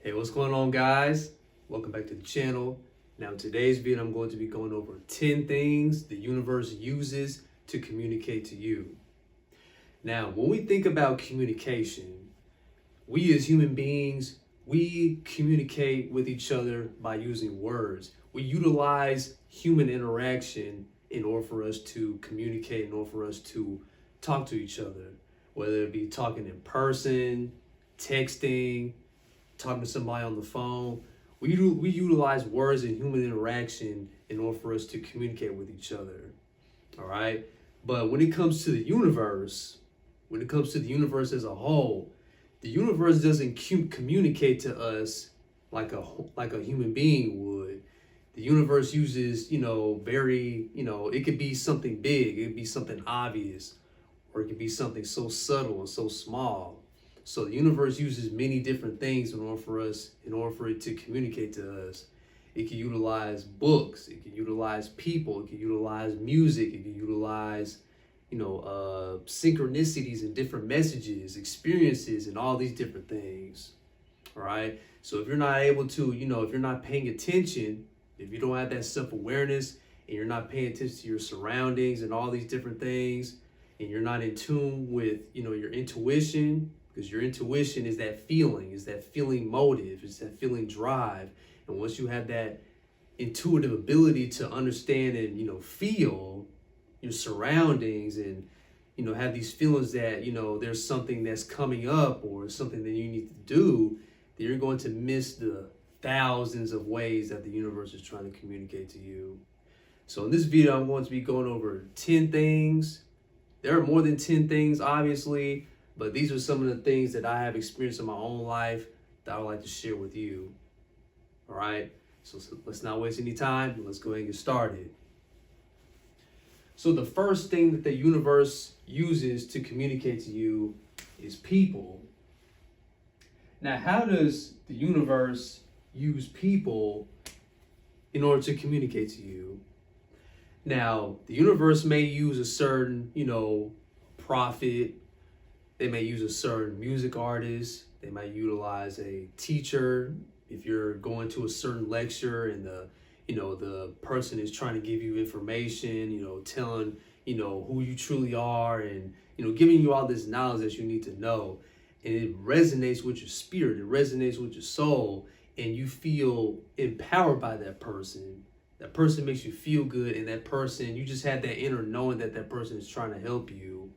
Hey, what's going on, guys? Welcome back to the channel. Now, in today's video, I'm going to be going over 10 things the universe uses to communicate to you. Now, when we think about communication, we as human beings, we communicate with each other by using words. We utilize human interaction in order for us to communicate, in order for us to talk to each other, whether it be talking in person, texting, talking to somebody on the phone. We utilize words and human interaction in order for us to communicate with each other. All right. But when it comes to the universe, as a whole, the universe doesn't communicate to us like a human being would. The universe uses, it could be something big, it could be something obvious, or it could be something so subtle and so small. So the universe uses many different things in order for it to communicate to us. It can utilize books, it can utilize people, it can utilize music, it can utilize, synchronicities and different messages, experiences, and all these different things. All right. So if you're not able to, if you're not paying attention, if you don't have that self-awareness and you're not paying attention to your surroundings and all these different things, and you're not in tune with, your intuition, because your intuition is that feeling motive, it's that feeling drive. And once you have that intuitive ability to understand and, feel your surroundings and, have these feelings that, there's something that's coming up or something that you need to do, then you're going to miss the thousands of ways that the universe is trying to communicate to you. So in this video, I'm going to be going over 10 things. There are more than 10 things, obviously, but these are some of the things that I have experienced in my own life that I would like to share with you. All right, so let's not waste any time. Let's go ahead and get started. So the first thing that the universe uses to communicate to you is people. Now, how does the universe use people in order to communicate to you? Now, the universe may use a certain, prophet. They may use a certain music artist. They might utilize a teacher. If you're going to a certain lecture and the person is trying to give you information, telling, who you truly are and, giving you all this knowledge that you need to know. And it resonates with your spirit. It resonates with your soul. And you feel empowered by that person. That person makes you feel good. And that person, you just have that inner knowing that that person is trying to help you.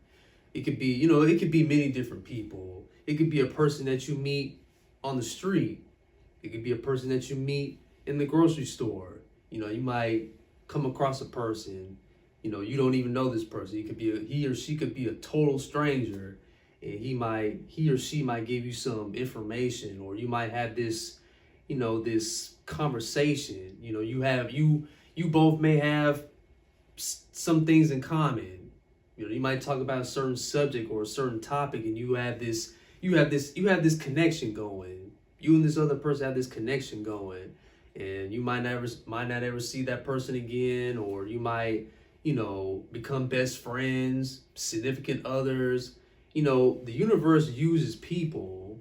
It could be, it could be many different people. It could be a person that you meet on the street. It could be a person that you meet in the grocery store. You might come across a person, you don't even know this person. He or she could be a total stranger, and he or she might give you some information, or you might have this, this conversation. You both may have some things in common. You might talk about a certain subject or a certain topic, and you have this connection going. You and this other person have this connection going, and you might not ever see that person again, or you might, become best friends, significant others. The universe uses people,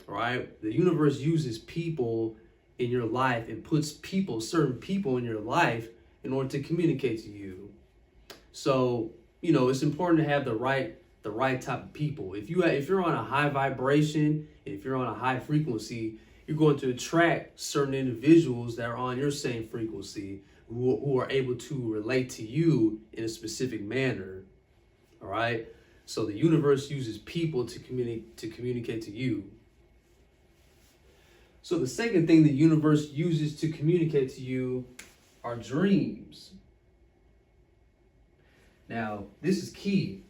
right? The universe uses people in your life and puts certain people in your life in order to communicate to you. So, it's important to have the right type of people. If you're on a high vibration, if you're on a high frequency, you're going to attract certain individuals that are on your same frequency, who are able to relate to you in a specific manner. All right. So the universe uses people to communicate to you. So the second thing the universe uses to communicate to you are dreams. Now, this is key.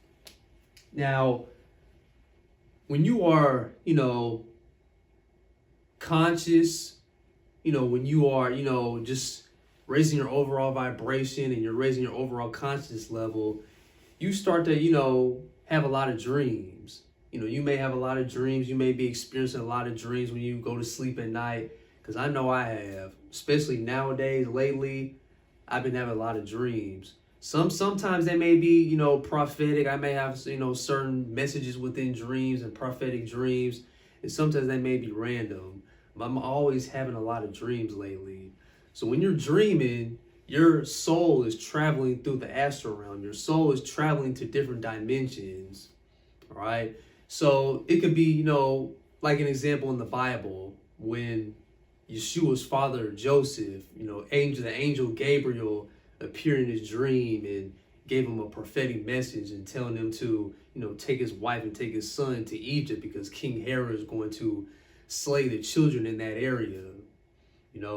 Now, when you are, conscious, when you are, just raising your overall vibration and you're raising your overall consciousness level, you start to, have a lot of dreams. You may have a lot of dreams. You may be experiencing a lot of dreams when you go to sleep at night, because I know I have, especially nowadays, lately, I've been having a lot of dreams. Sometimes they may be, prophetic. I may have, certain messages within dreams and prophetic dreams. And sometimes they may be random. I'm always having a lot of dreams lately. So when you're dreaming, your soul is traveling through the astral realm. Your soul is traveling to different dimensions. All right. So it could be, like an example in the Bible when Yeshua's father Joseph, the angel Gabriel appeared in his dream and gave him a prophetic message and telling him to, take his wife and take his son to Egypt because King Herod is going to slay the children in that area.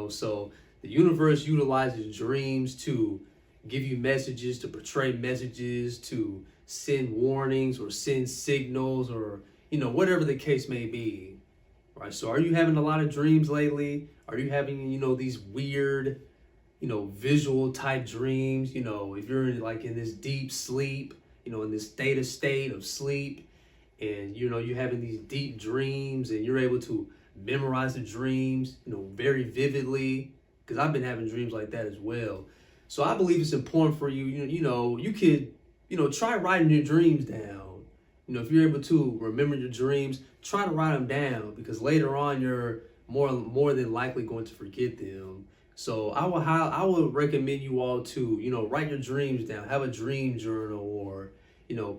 So the universe utilizes dreams to give you messages, to portray messages, to send warnings or send signals or, whatever the case may be. Right. So are you having a lot of dreams lately? Are you having, these weird, visual type dreams? If you're in this deep sleep, in this theta state of sleep, and, you're having these deep dreams and you're able to memorize the dreams, very vividly, because I've been having dreams like that as well. So I believe it's important for you, you could, try writing your dreams down. If you're able to remember your dreams, try to write them down because later on you're more than likely going to forget them. So I would recommend you all to, write your dreams down, have a dream journal or,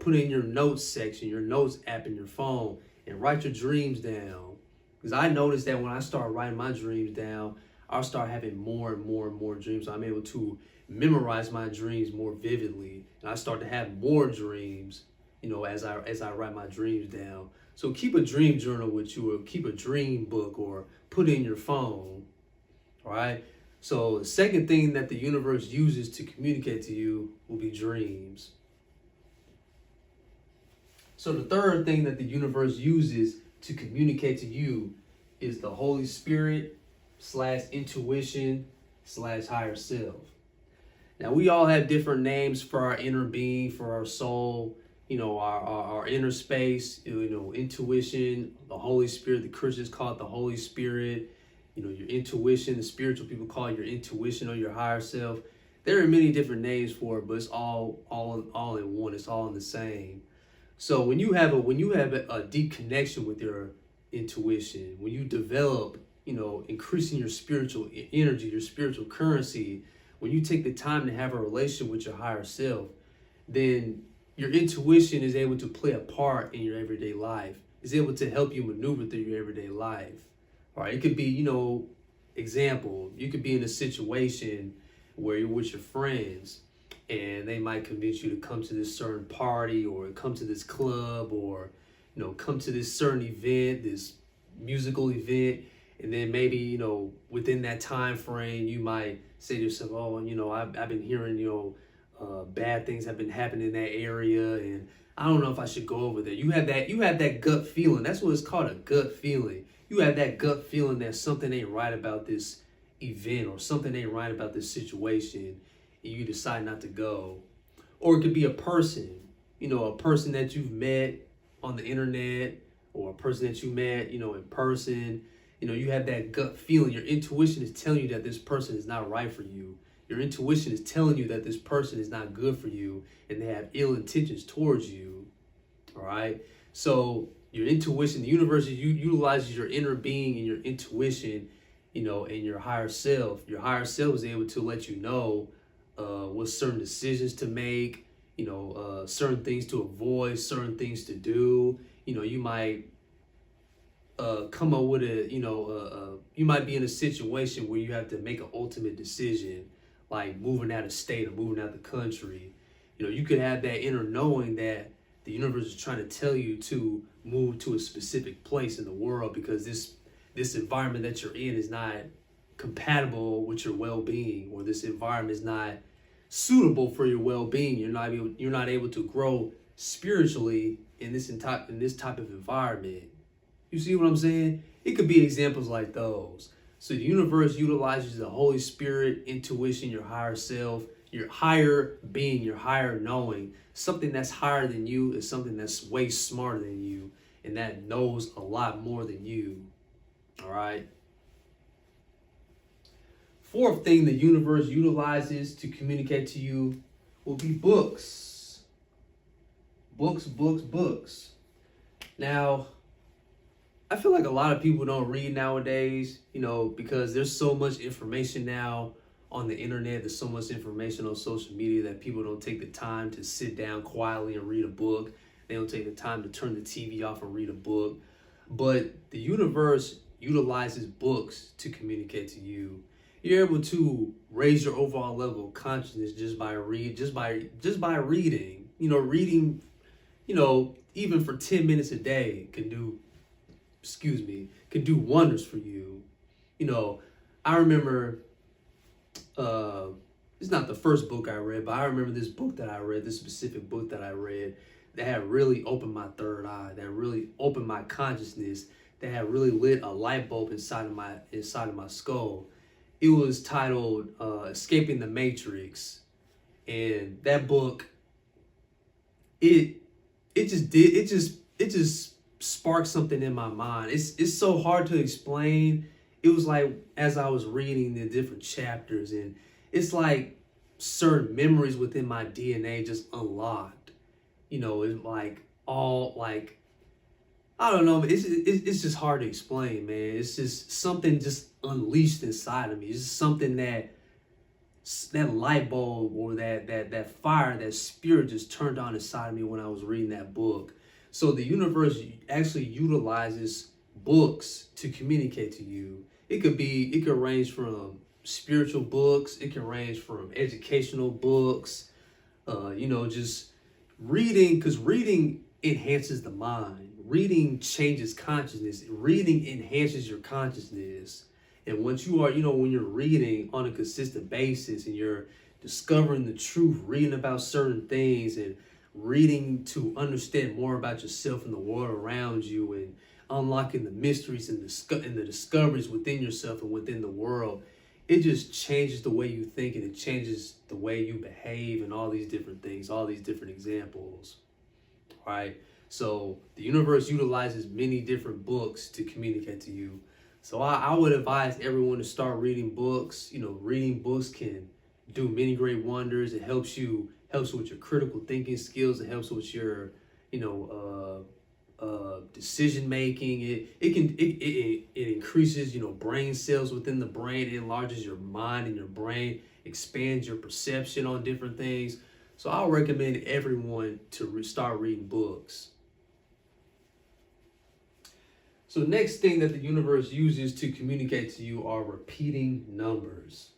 put it in your notes section, your notes app in your phone and write your dreams down. Because I noticed that when I start writing my dreams down, I'll start having more and more and more dreams. So I'm able to memorize my dreams more vividly. And I start to have more dreams, as I write my dreams down. So keep a dream journal with you or keep a dream book or put it in your phone. All right. So the second thing that the universe uses to communicate to you will be dreams. So the third thing that the universe uses to communicate to you is the Holy Spirit / intuition / higher self. Now we all have different names for our inner being, for our soul, our inner space, intuition, the Holy Spirit. The Christians call it the Holy Spirit. Your intuition, the spiritual people call it your intuition or your higher self. There are many different names for it, but it's all in one. It's all in the same. So when you have a deep connection with your intuition, when you develop, increasing your spiritual energy, your spiritual currency, when you take the time to have a relationship with your higher self, then your intuition is able to play a part in your everyday life. It's able to help you maneuver through your everyday life. All right, it could be, example, you could be in a situation where you're with your friends and they might convince you to come to this certain party or come to this club or, come to this certain event, this musical event. And then maybe, within that time frame, you might say to yourself, oh, I've been hearing, bad things have been happening in that area. And I don't know if I should go over there. You have that gut feeling. That's what it's called, a gut feeling. You have that gut feeling that something ain't right about this event or something ain't right about this situation. And you decide not to go. Or it could be a person, a person that you've met on the internet or a person that you met, in person. You have that gut feeling. Your intuition is telling you that this person is not right for you. Your intuition is telling you that this person is not good for you and they have ill intentions towards you. All right. So your intuition, the universe utilizes your inner being and your intuition, and your higher self. Your higher self is able to let you know what certain decisions to make, certain things to avoid, certain things to do. You might come up with you might be in a situation where you have to make an ultimate decision, like moving out of state or moving out the country. You could have that inner knowing that the universe is trying to tell you to move to a specific place in the world because this environment that you're in is not compatible with your well-being, or this environment is not suitable for your well-being. You're not able to grow spiritually in this type of environment. You see what I'm saying? It could be examples like those. So the universe utilizes the Holy Spirit, intuition, your higher self, your higher being, your higher knowing. Something that's higher than you is something that's way smarter than you and that knows a lot more than you. All right. Fourth thing the universe utilizes to communicate to you will be books. Books. Now, I feel like a lot of people don't read nowadays, you know, because there's so much information now on the internet. There's so much information on social media that people don't take the time to sit down quietly and read a book. They don't take the time to turn the TV off and read a book. But the universe utilizes books to communicate to you. You're able to raise your overall level of consciousness just by reading. You know, reading, you know, even for 10 minutes a day can do wonders for you. You know, I remember it's not the first book I read, but I remember this book that I read, this specific book that I read that had really opened my third eye, that really opened my consciousness, that had really lit a light bulb inside of my skull. It was titled Escaping the Matrix. And that book, it just sparked something in my mind. It's so hard to explain. It was like as I was reading the different chapters, and it's like certain memories within my DNA just unlocked. You know, it's like all like, I don't know. It's just hard to explain, man. It's just something just unleashed inside of me. It's just something that light bulb or that fire, that spirit just turned on inside of me when I was reading that book. So the universe actually utilizes books to communicate to you. It could range from spiritual books. It can range from educational books. You know, just reading, because reading enhances the mind. Reading changes consciousness. Reading enhances your consciousness. And once you are, you know, when you're reading on a consistent basis and you're discovering the truth, reading about certain things and reading to understand more about yourself and the world around you, and unlocking the mysteries and the discoveries within yourself and within the world, it just changes the way you think, and it changes the way you behave, and all these different things, all these different examples, right? So the universe utilizes many different books to communicate to you. So I would advise everyone to start reading books. You know, reading books can do many great wonders. It helps with your critical thinking skills. It helps with your, you know, decision making. It increases, you know, brain cells within the brain. It enlarges your mind and your brain, expands your perception on different things. So I'll recommend everyone to start reading books. So next thing that the universe uses to communicate to you are repeating numbers.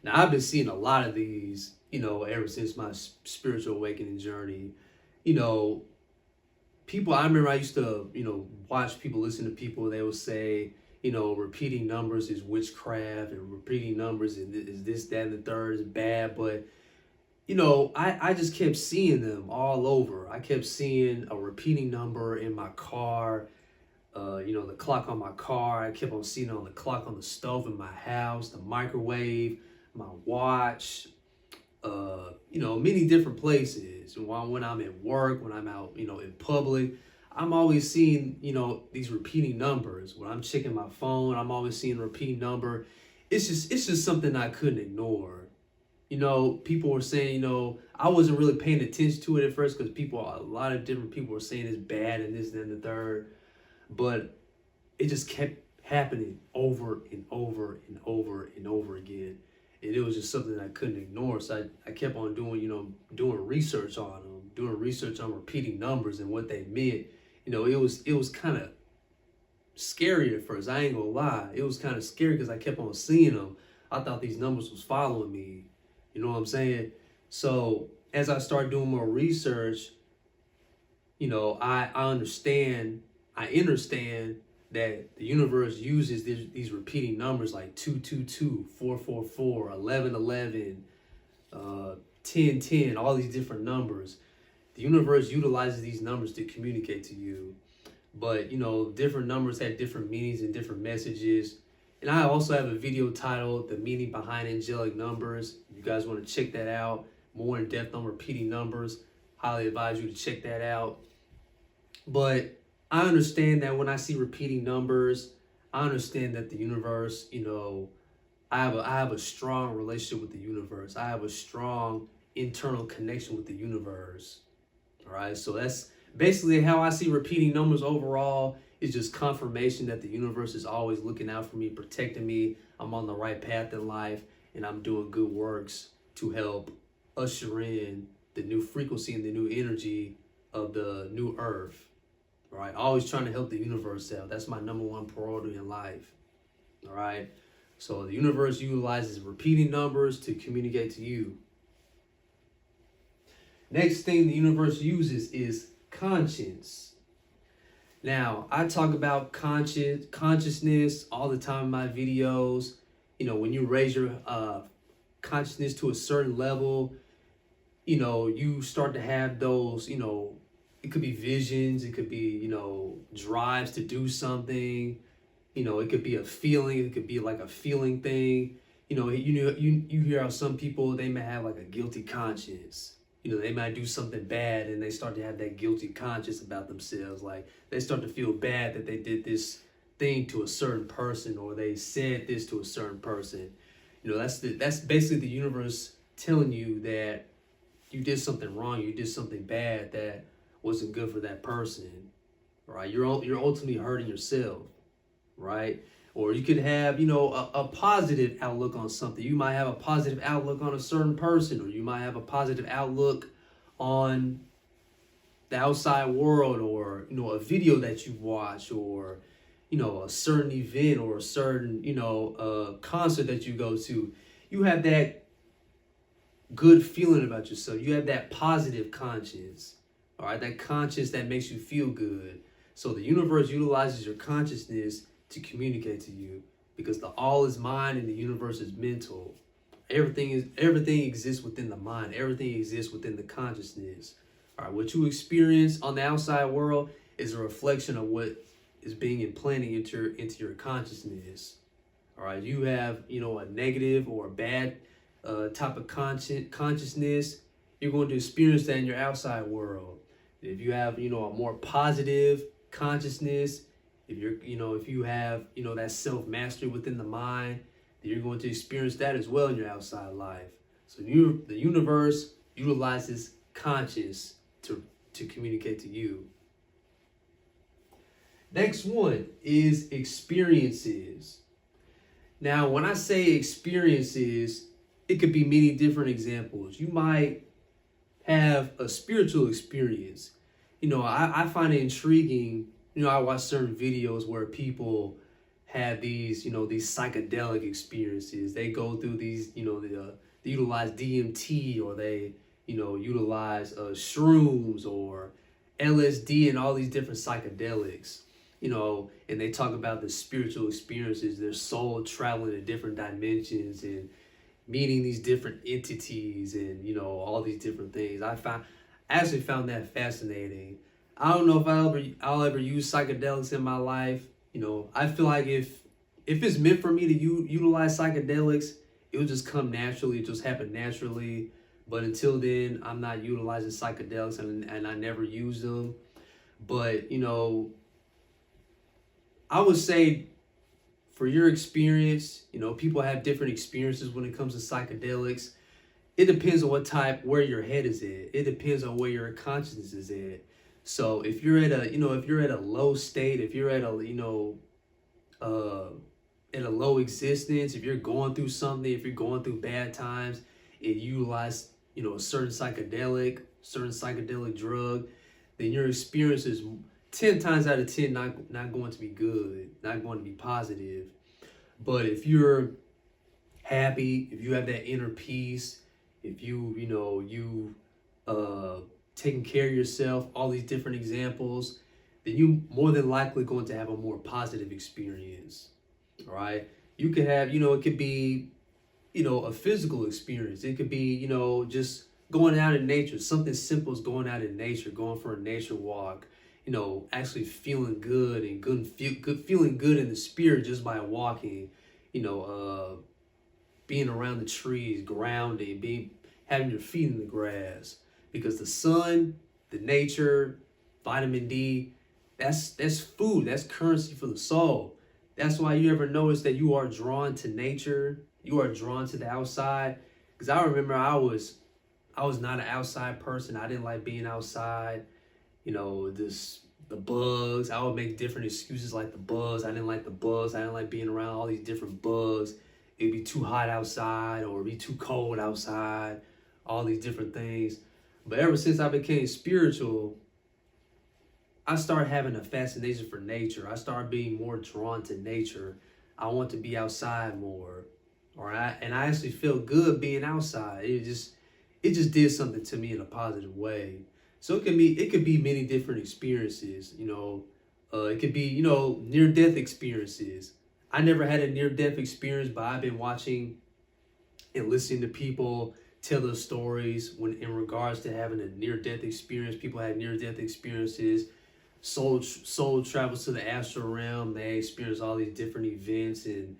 Now, I've been seeing a lot of these, you know, ever since my spiritual awakening journey. You know, I remember I used to, you know, watch people, listen to people, they would say, you know, repeating numbers is witchcraft, and repeating numbers is this, that, and the third is bad. But, you know, I just kept seeing them all over. I kept seeing a repeating number in my car. You know, the clock on my car. I kept on seeing it on the clock on the stove in my house, the microwave, my watch, you know, many different places. When I'm at work, when I'm out, you know, in public, I'm always seeing, you know, these repeating numbers. When I'm checking my phone, I'm always seeing a repeating number. It's just something I couldn't ignore. You know, people were saying, you know, I wasn't really paying attention to it at first because a lot of different people were saying it's bad and this, and the third. But it just kept happening over and over and over and over again. And it was just something I couldn't ignore. So I kept on doing research on them, doing research on repeating numbers and what they meant. You know, it was kind of scary at first. I ain't gonna lie. It was kind of scary because I kept on seeing them. I thought these numbers was following me. You know what I'm saying? So as I start doing more research, you know, I understand that the universe uses these repeating numbers like 222, 444, 1111, 1010, all these different numbers. The universe utilizes these numbers to communicate to you. But, you know, different numbers have different meanings and different messages. And I also have a video titled The Meaning Behind Angelic Numbers. If you guys want to check that out, more in depth on repeating numbers, highly advise you to check that out. But I understand that when I see repeating numbers, I understand that the universe, you know, I have a strong relationship with the universe. I have a strong internal connection with the universe. All right. So that's basically how I see repeating numbers overall. It's just confirmation that the universe is always looking out for me, protecting me. I'm on the right path in life, and I'm doing good works to help usher in the new frequency and the new energy of the new earth. All right, always trying to help the universe out. That's my number one priority in life. All right, so the universe utilizes repeating numbers to communicate to you. Next thing the universe uses is conscience. Now, I talk about consciousness all the time in my videos. You know, when you raise your consciousness to a certain level, you know, you start to have those, you know, it could be visions, it could be, you know, drives to do something. You know, it could be a feeling, it could be like a feeling thing. You know, you hear how some people, they may have like a guilty conscience. You know, they might do something bad and they start to have that guilty conscience about themselves. Like they start to feel bad that they did this thing to a certain person, or they said this to a certain person. You know, that's basically the universe telling you that you did something wrong, you did something bad that wasn't good for that person, right? You're ultimately hurting yourself, right? Or you could have, you know, a positive outlook on something. You might have a positive outlook on a certain person, or you might have a positive outlook on the outside world, or, you know, a video that you watch, or, you know, a certain event, or a certain, you know, concert that you go to. You have that good feeling about yourself. You have that positive conscience, all right? That conscience that makes you feel good. So the universe utilizes your consciousness to communicate to you, because the all is mind and the universe is mental. Everything exists within the mind. Everything exists within the consciousness. All right, what you experience on the outside world is a reflection of what is being implanted into your consciousness. All right, you have, you know, a negative or a bad type of consciousness, you're going to experience that in your outside world. If you have, you know, a more positive consciousness, if you have, you know, that self-mastery within the mind, then you're going to experience that as well in your outside life. So the universe utilizes conscience to communicate to you. Next one is experiences. Now, when I say experiences, it could be many different examples. You might have a spiritual experience. You know, I find it intriguing. You know, I watch certain videos where people have these, you know, these psychedelic experiences. They go through these, you know, they utilize DMT, or they, you know, utilize shrooms or LSD and all these different psychedelics, you know, and they talk about the spiritual experiences, their soul traveling to different dimensions and meeting these different entities and, you know, all these different things. I actually found that fascinating. I don't know if I'll ever use psychedelics in my life. You know, I feel like if it's meant for me to utilize psychedelics, it will just come naturally. It just happen naturally. But until then, I'm not utilizing psychedelics, and I never use them. But, you know, I would say for your experience, you know, people have different experiences when it comes to psychedelics. It depends on where your head is at. It depends on where your consciousness is at. So if you're at a low state, if you're at a, you know, at a low existence, if you're going through something, if you're going through bad times, and you utilize, you know, a certain psychedelic drug, then your experience is 10 times out of 10 not going to be good, not going to be positive. But if you're happy, if you have that inner peace, if you taking care of yourself, all these different examples, then you more than likely going to have a more positive experience. All right. You could have, you know, it could be, you know, a physical experience. It could be, you know, just going out in nature. Something simple as going out in nature, going for a nature walk, you know, actually feeling good and feeling good in the spirit just by walking, you know, being around the trees, grounding, having your feet in the grass. Because the sun, the nature, vitamin D, that's food, that's currency for the soul. That's why you ever notice that you are drawn to nature, you are drawn to the outside. Because I remember I was not an outside person. I didn't like being outside, you know, just the bugs. I would make different excuses like the bugs. I didn't like the bugs. I didn't like being around all these different bugs. It'd be too hot outside or it'd be too cold outside. All these different things. But ever since I became spiritual, I started having a fascination for nature. I started being more drawn to nature. I want to be outside more. And I actually felt good being outside. It just did something to me in a positive way. So it could be many different experiences, it could be, near death experiences. I never had a near death experience, but I've been watching and listening to people tell their stories when in regards to having a near death experience. People had near death experiences. Soul travels to the astral realm. They experience all these different events and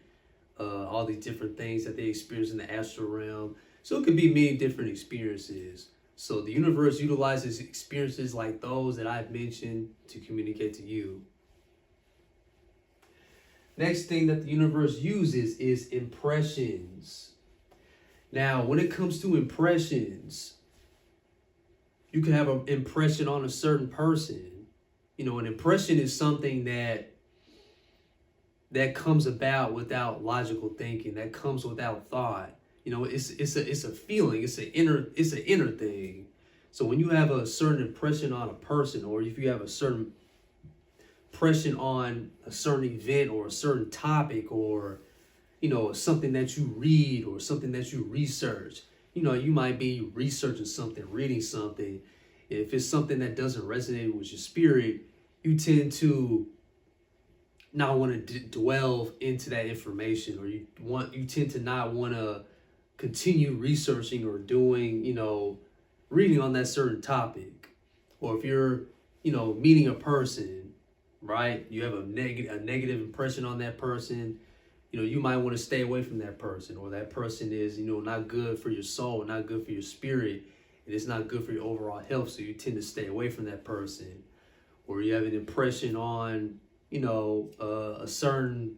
all these different things that they experience in the astral realm. So it could be many different experiences. So the universe utilizes experiences like those that I've mentioned to communicate to you. Next thing that the universe uses is impressions. Now, when it comes to impressions, you can have an impression on a certain person. An impression is something that comes about without logical thinking, that comes without thought. It's a feeling, it's an inner thing. So when you have a certain impression on a person, or if you have a certain impression on a certain event or a certain topic, or something that you read or something that you research, you might be researching something, reading something. If it's something that doesn't resonate with your spirit, you tend to not want to dwell into that information, or you tend to not want to continue researching or doing, reading on that certain topic. Or if you're, meeting a person, right? You have a negative impression on that person. You might want to stay away from that person, or that person is, not good for your soul, not good for your spirit, and it's not good for your overall health. So you tend to stay away from that person. Or you have an impression on, a certain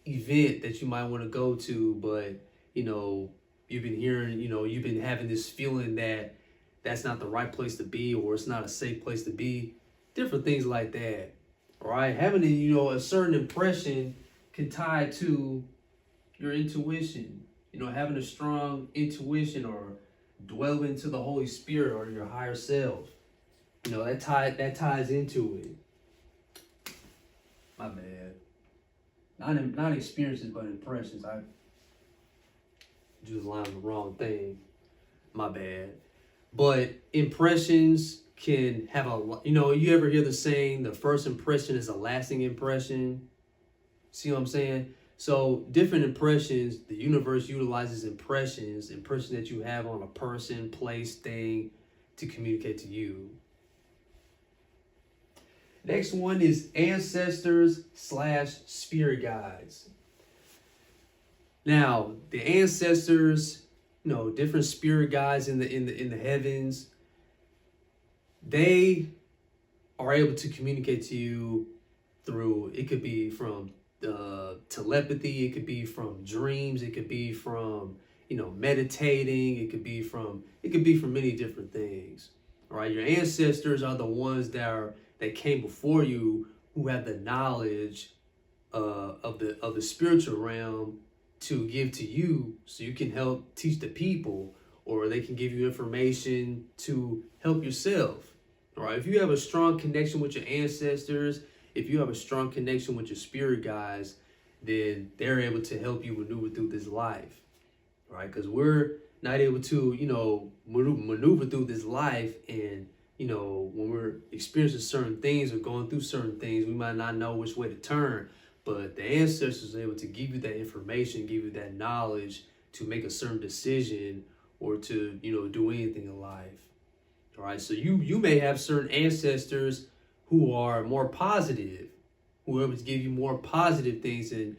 event that you might want to go to, but, you've been hearing, you've been having this feeling that that's not the right place to be, or it's not a safe place to be. Different things like that. All right. Having a certain impression can tie to your intuition. Having a strong intuition, or dwell into the Holy Spirit or your higher self. That ties into it. My bad. Not experiences, but impressions. I just lined the wrong thing. My bad. But impressions can have you ever hear the saying, the first impression is a lasting impression? See what I'm saying? So different impressions, the universe utilizes impressions that you have on a person, place, thing, to communicate to you. Next one is ancestors / spirit guides. Now, the ancestors, different spirit guides in the heavens, they are able to communicate to you through, it could be from telepathy, it could be from dreams, it could be from meditating, it could be from many different things. All right, your ancestors are the ones that came before you, who have the knowledge of the spiritual realm to give to you, so you can help teach the people, or they can give you information to help yourself. All right, if you have a strong connection with your ancestors, if you have a strong connection with your spirit guides, then they're able to help you maneuver through this life. All right, because we're not able to, maneuver through this life, and when we're experiencing certain things or going through certain things, we might not know which way to turn. But the ancestors are able to give you that information, give you that knowledge to make a certain decision, or to, do anything in life. All right, so you may have certain ancestors who are more positive, who are able to give you more positive things and,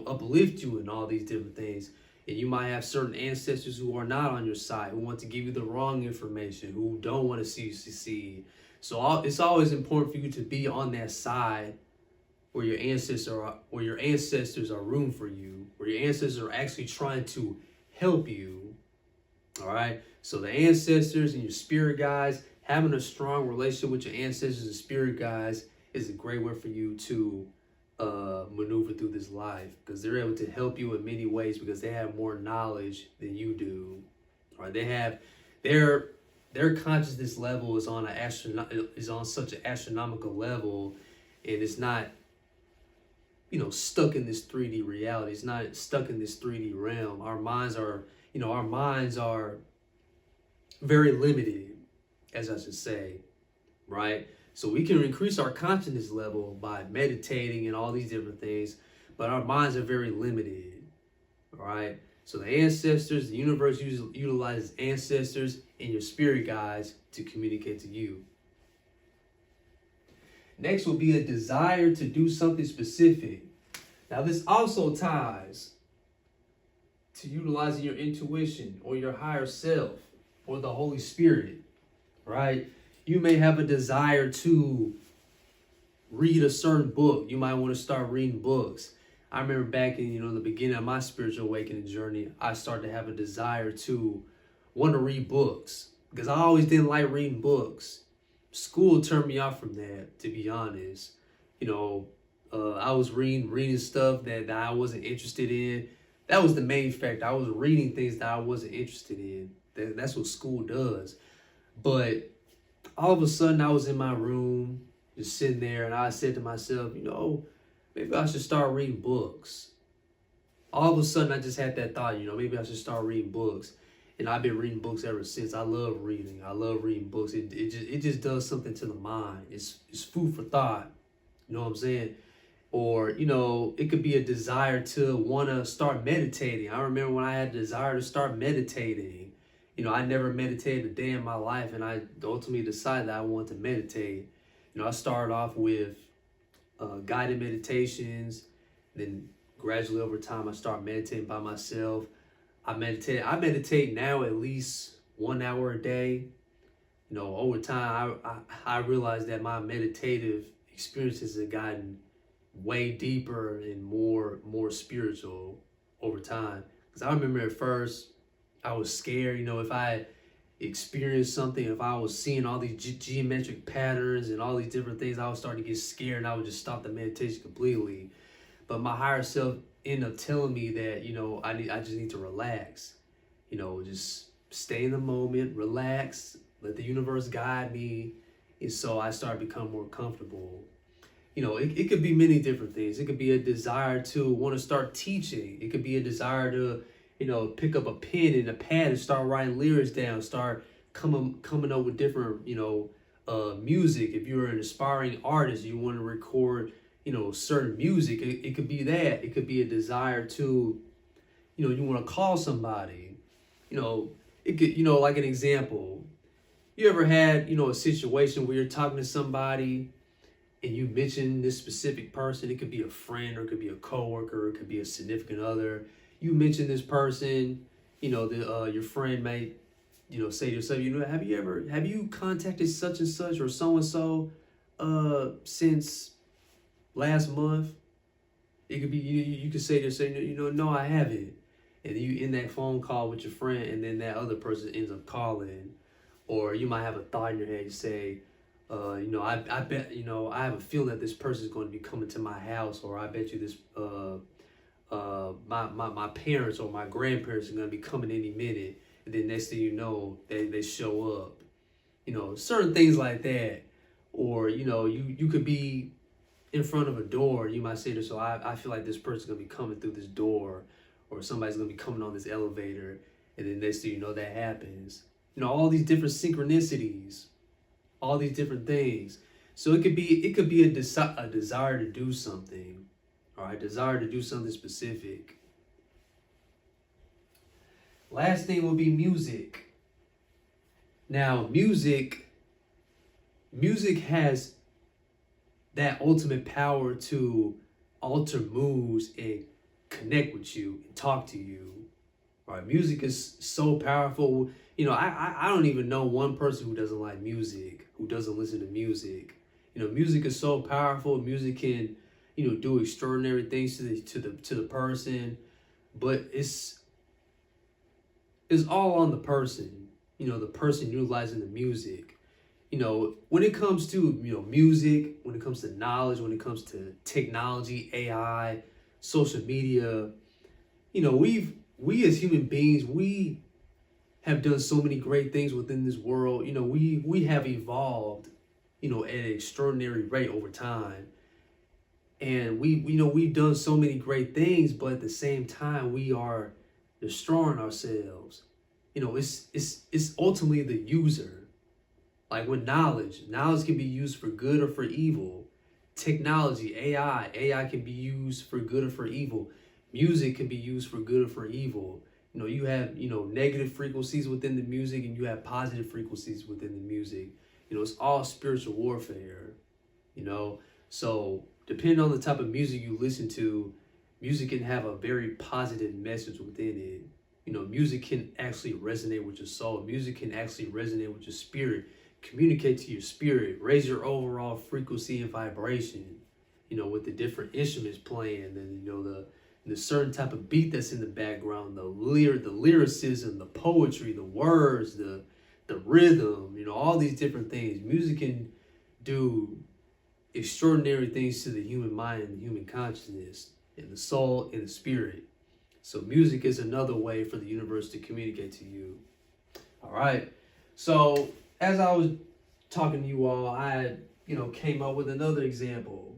uplift you and all these different things. And you might have certain ancestors who are not on your side, who want to give you the wrong information, who don't want to see you succeed. So it's always important for you to be on that side where your ancestors are rooting for you, where your ancestors are actually trying to help you. All right. So the ancestors and your spirit guides, having a strong relationship with your ancestors and spirit guides is a great way for you to maneuver through this life, because they're able to help you in many ways because they have more knowledge than you do. Or they have their consciousness level is on such an astronomical level, and it's not, stuck in this 3D reality. It's not stuck in this 3D realm. Our minds are very limited, as I should say, right? So we can increase our consciousness level by meditating and all these different things, but our minds are very limited, all right? So the ancestors, the universe utilizes ancestors and your spirit guides to communicate to you. Next will be a desire to do something specific. Now this also ties to utilizing your intuition or your higher self or the Holy Spirit, right? You may have a desire to read a certain book. You might want to start reading books. I remember back in, the beginning of my spiritual awakening journey, I started to have a desire to want to read books because I always didn't like reading books. School turned me off from that, to be honest. I was reading stuff that I wasn't interested in. That was the main fact. I was reading things that I wasn't interested in. That's what school does. But all of a sudden, I was in my room, just sitting there, and I said to myself, maybe I should start reading books. All of a sudden, I just had that thought, maybe I should start reading books. And I've been reading books ever since. I love reading. I love reading books. It just does something to the mind. It's food for thought. You know what I'm saying? Or, it could be a desire to want to start meditating. I remember when I had a desire to start meditating. I never meditated a day in my life, and I ultimately decided that I wanted to meditate. I started off with guided meditations. Then gradually over time, I started meditating by myself. I meditate now at least 1 hour a day. Over time, I realized that my meditative experiences have gotten way deeper and more spiritual over time. Because I remember at first, I was scared. If I experienced something, if I was seeing all these geometric patterns and all these different things, I would start to get scared and I would just stop the meditation completely. But my higher self ended up telling me that, I just need to relax. Just stay in the moment, relax, let the universe guide me. And so I started to become more comfortable. It could be many different things. It could be a desire to want to start teaching. It could be a desire to, pick up a pen and a pad and start writing lyrics down, start coming up with different, music. If you're an aspiring artist, you want to record, certain music. It could be that. It could be a desire to, you want to call somebody. It could, like an example. You ever had, a situation where you're talking to somebody and you mention this specific person? It could be a friend, or it could be a coworker, or it could be a significant other. You mention this person, your friend may, say to yourself, have you contacted such and such or so and so since last month? It could be you could say to yourself, no, I haven't. And you in that phone call with your friend, and then that other person ends up calling. Or you might have a thought in your head, you say, I bet, I have a feeling that this person is going to be coming to my house, or I bet you this, my parents or my grandparents are going to be coming any minute. And then next thing you know, they show up. Certain things like that. Or, you could be in front of a door. You might say to yourself, I feel like this person's going to be coming through this door, or somebody's going to be coming on this elevator. And then next thing you know, that happens. All these different synchronicities, all these different things. So it could be a desire to do something, all right, desire to do something specific. Last thing will be music. Now, music has that ultimate power to alter moods and connect with you and talk to you. All right, music is so powerful. I don't even know one person who doesn't like music, who doesn't listen to music. Music is so powerful. Music can, do extraordinary things to the person, but it's all on the person. The person utilizing the music. when it comes to, music, when it comes to knowledge, when it comes to technology, AI, social media, we as human beings, we have done so many great things within this world. We have evolved, at an extraordinary rate over time. And we've done so many great things, but at the same time, we are destroying ourselves. It's ultimately the user. Like with knowledge can be used for good or for evil. Technology, AI can be used for good or for evil. Music can be used for good or for evil. You have, negative frequencies within the music, and you have positive frequencies within the music. It's all spiritual warfare, So depending on the type of music you listen to, music can have a very positive message within it. Music can actually resonate with your soul. Music can actually resonate with your spirit, communicate to your spirit, raise your overall frequency and vibration, with the different instruments playing, and, the certain type of beat that's in the background, the lyricism, the poetry, the words, the rhythm, all these different things. Music can do extraordinary things to the human mind and the human consciousness and the soul and the spirit. So music is another way for the universe to communicate to you. All right. So as I was talking to you all, I came up with another example.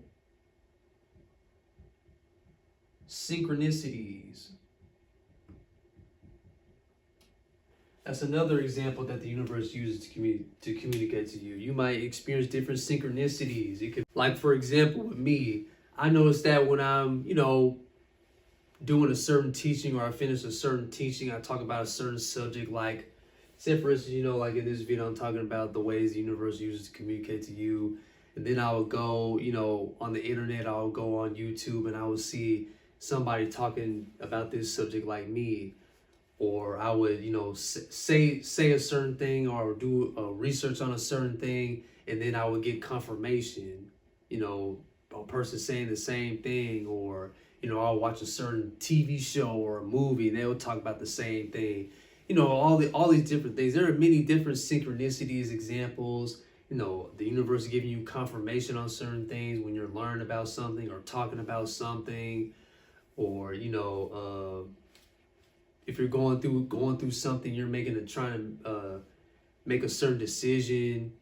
Synchronicities. That's another example that the universe uses to communicate to you. You might experience different synchronicities. It could, like for example, with me, I noticed that when I'm, doing a certain teaching, or I finish a certain teaching, I talk about a certain subject, like, say for instance, like in this video, I'm talking about the ways the universe uses to communicate to you. And then I would go, on the internet, I'll go on YouTube and I would see somebody talking about this subject like me. Or I would, say a certain thing, or do a research on a certain thing, and then I would get confirmation, a person saying the same thing, or, I'll watch a certain TV show or a movie and they will talk about the same thing. All these different things. There are many different synchronicities, examples. The universe giving you confirmation on certain things when you're learning about something or talking about something, or if you're going through something, you're trying to make a certain decision,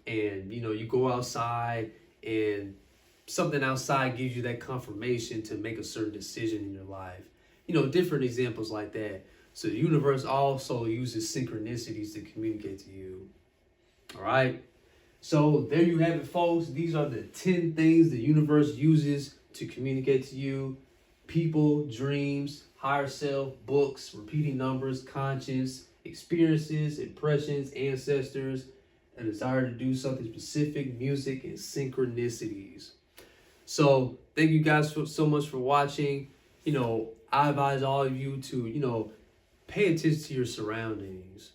and you go outside and something outside gives you that confirmation to make a certain decision in your life. Different examples like that. So the universe also uses synchronicities to communicate to you. All right. So there you have it, folks. These are the 10 things the universe uses to communicate to you: people, dreams, higher self, books, repeating numbers, conscience, experiences, impressions, ancestors, a desire to do something specific, music, and synchronicities. So thank you guys so much for watching. I advise all of you to, pay attention to your surroundings.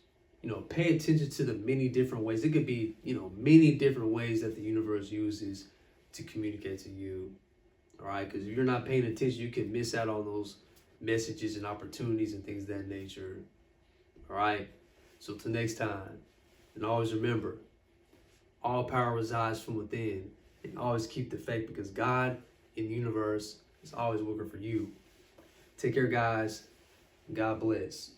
Pay attention to the many different ways. It could be, many different ways that the universe uses to communicate to you. All right, because if you're not paying attention, you can miss out on those messages and opportunities and things of that nature. All right, so till next time, and always remember, all power resides from within, and always keep the faith, because God in the universe is always working for you. Take care, guys. God bless.